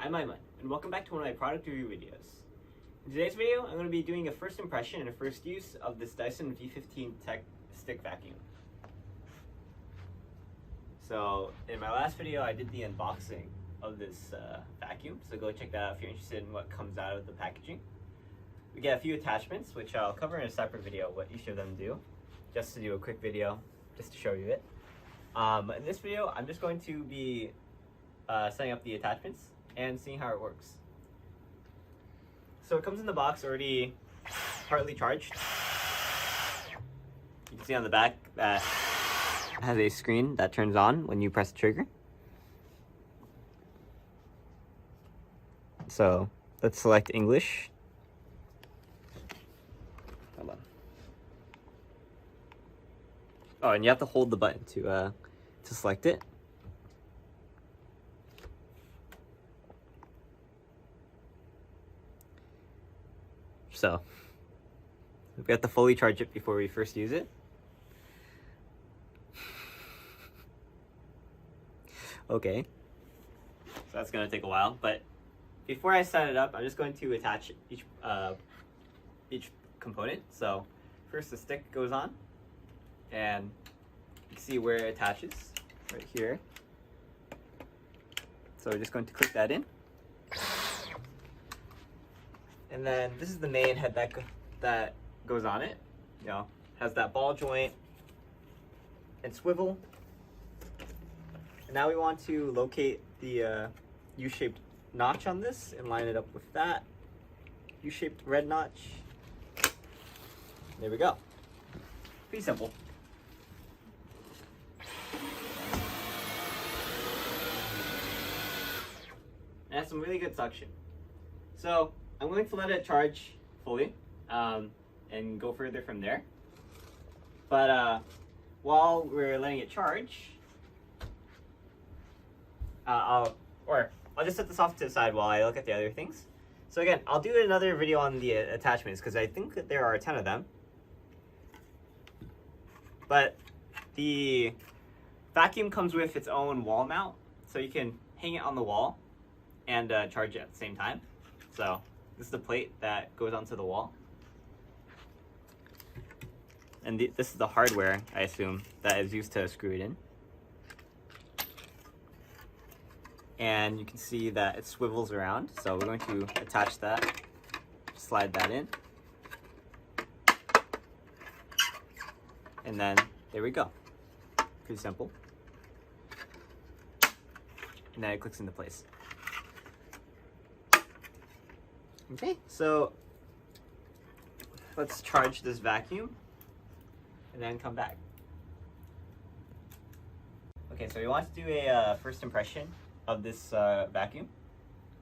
I'm Aiman, and welcome back to one of my product review videos. In today's video, I'm going to be doing a first impression and a first use of this Dyson V15 Detect stick vacuum. So, in my last video, I did the unboxing of this vacuum, so go check that out if you're interested in what comes out of the packaging. We get a few attachments, which I'll cover in a separate video, what each of them do, just to do a quick video, just to show you it. In this video, I'm just going to be setting up the attachments and seeing how it works. So it comes in the box already partly charged. You can see on the back that it has a screen that turns on when you press the trigger. So let's select English. Hold on. Oh, and you have to hold the button to select it. So we have to fully charge it before we first use it. Okay, so that's gonna take a while, but before I set it up, I'm just going to attach each component. So first the stick goes on, and you can see where it attaches right here. So we're just going to click that in. And then this is the main head that goes on it. You know, has that ball joint and swivel. And now we want to locate the U-shaped notch on this and line it up with that U-shaped red notch. There we go. Pretty simple. It has some really good suction. So I'm going to let it charge fully and go further from there. But while we're letting it charge, I'll just set this off to the side while I look at the other things. So again, I'll do another video on the attachments because I think that there are 10 of them. But the vacuum comes with its own wall mount, so you can hang it on the wall and charge it at the same time. So this is the plate that goes onto the wall. And this is the hardware, I assume, that is used to screw it in. And you can see that it swivels around. So we're going to attach that, slide that in. And then there we go. Pretty simple. And then it clicks into place. Okay, so let's charge this vacuum and then come back. Okay, so we want to do a first impression of this vacuum.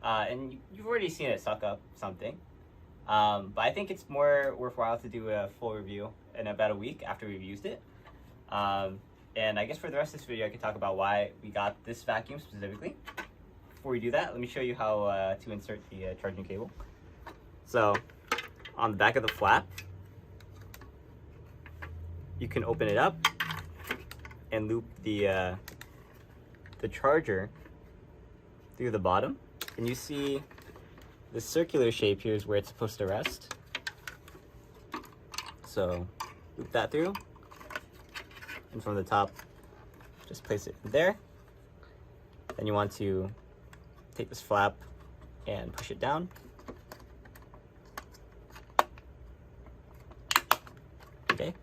And you've already seen it suck up something. But I think it's more worthwhile to do a full review in about a week after we've used it. And I guess for the rest of this video, I can talk about why we got this vacuum specifically. Before we do that, let me show you how to insert the charging cable. So, on the back of the flap, you can open it up and loop the charger through the bottom, and you see the circular shape here is where it's supposed to rest. So, loop that through, and from the top, just place it there. Then you want to take this flap and push it down. Okay.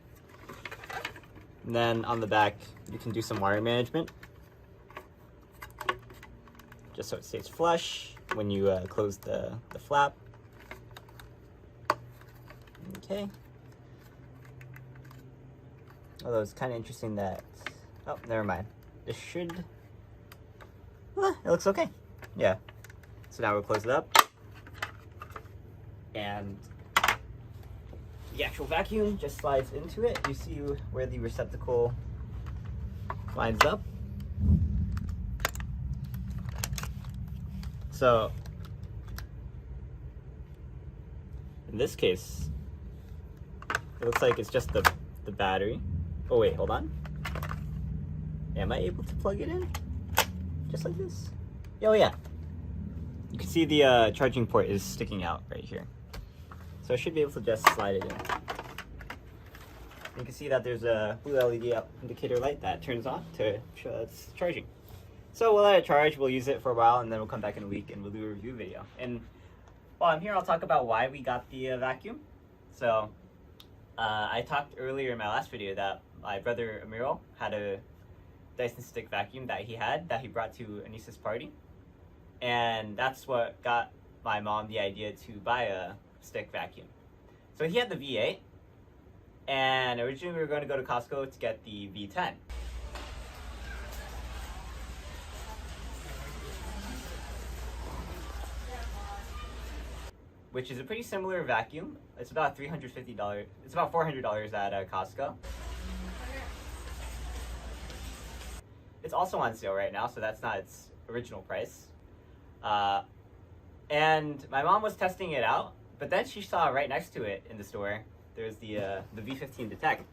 And then on the back, you can do some wire management, just so it stays flush when you close the flap. Okay. Although it's kind of interesting that, oh, never mind. This should, it looks okay. Yeah. So now we'll close it up. And the actual vacuum just slides into it. You see where the receptacle lines up. So in this case, it looks like it's just the battery. Oh wait, hold on. Am I able to plug it in? Just like this? Oh yeah. you can see the charging port is sticking out right here. So I should be able to just slide it in. You can see that there's a blue LED indicator light that turns on to show that it's charging. So we'll let it charge, we'll use it for a while, and then we'll come back in a week and we'll do a review video. And while I'm here, I'll talk about why we got the vacuum. So I talked earlier in my last video that my brother Amirul had a Dyson stick vacuum that he brought to Anisa's party. And that's what got my mom the idea to buy a stick vacuum. So he had the V8, and originally we were going to go to Costco to get the V10. Which is a pretty similar vacuum. It's about $350. It's about $400 at Costco. It's also on sale right now, so that's not its original price. And my mom was testing it out, but then she saw right next to it in the store, there's the V15 Detect.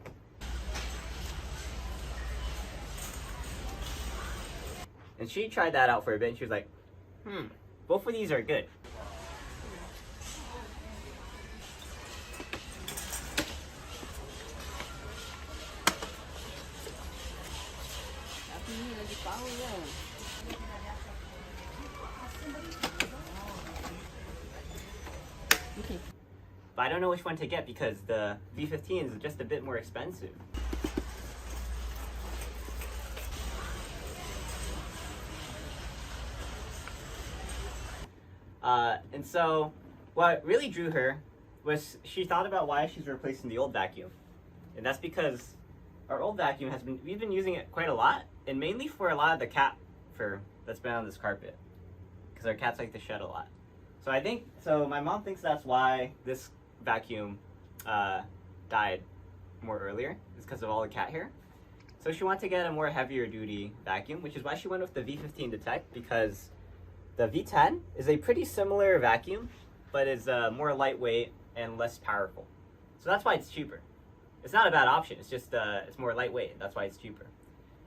And she tried that out for a bit, and she was like, both of these are good. But I don't know which one to get because the V15 is just a bit more expensive. And so what really drew her was she thought about why she's replacing the old vacuum. And that's because our old vacuum we've been using it quite a lot, and mainly for a lot of the cat fur that's been on this carpet, because our cats like to shed a lot. So my mom thinks that's why this vacuum died more earlier, is because of all the cat hair. So she wanted to get a more heavier duty vacuum, which is why she went with the V15 Detect, because the V10 is a pretty similar vacuum, but is more lightweight and less powerful. So that's why it's cheaper. It's not a bad option, it's just it's more lightweight, that's why it's cheaper.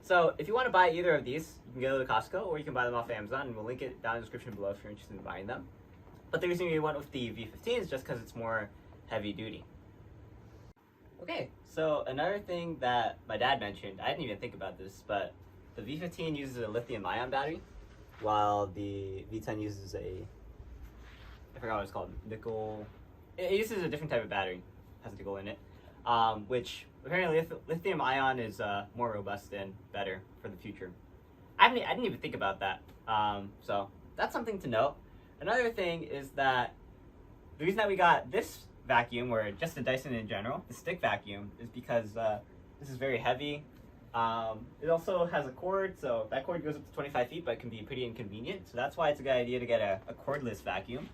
So if you want to buy either of these, you can go to Costco, or you can buy them off Amazon, and we'll link it down in the description below if you're interested in buying them. But the reason we went with the V15 is just because it's more heavy duty. Okay, so another thing that my dad mentioned, I didn't even think about this, but the V15 uses a lithium-ion battery, while the V10 uses I forgot what it's called, nickel. It uses a different type of battery, has nickel in it, which apparently lithium-ion is more robust and better for the future. I didn't even think about that, so that's something to note. Another thing is that the reason that we got this vacuum, or just the Dyson in general, the stick vacuum, is because this is very heavy. It also has a cord, so that cord goes up to 25 feet, but it can be pretty inconvenient. So that's why it's a good idea to get a cordless vacuum,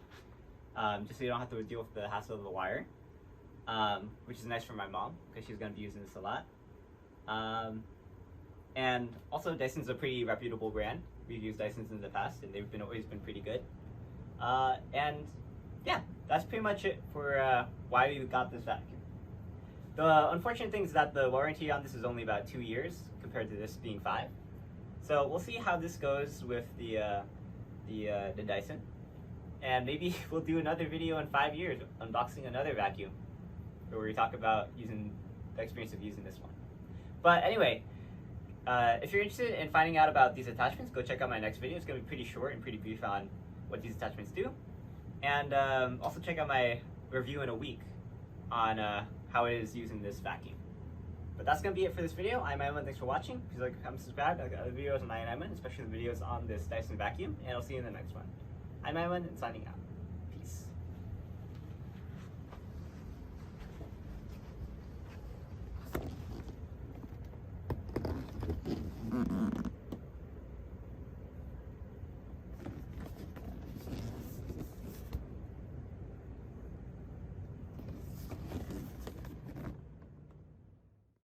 just so you don't have to deal with the hassle of the wire, which is nice for my mom, because she's going to be using this a lot. And also, Dyson's a pretty reputable brand. We've used Dysons in the past, and they've always been pretty good. And yeah, that's pretty much it for why we got this vacuum. The unfortunate thing is that the warranty on this is only about 2 years compared to this being 5. So we'll see how this goes with the Dyson, and maybe we'll do another video in 5 years unboxing another vacuum, where we talk about the experience of using this one. But anyway, if you're interested in finding out about these attachments, go check out my next video. It's going to be pretty short and pretty brief on what these attachments do. And also check out my review in a week on how it is using this vacuum. But that's going to be it for this video. I'm Aiman. Thanks for watching. Please like, comment, subscribe. I got other videos on EyeOnAiman, especially the videos on this Dyson vacuum. And I'll see you in the next one. I'm Aiman, and signing out.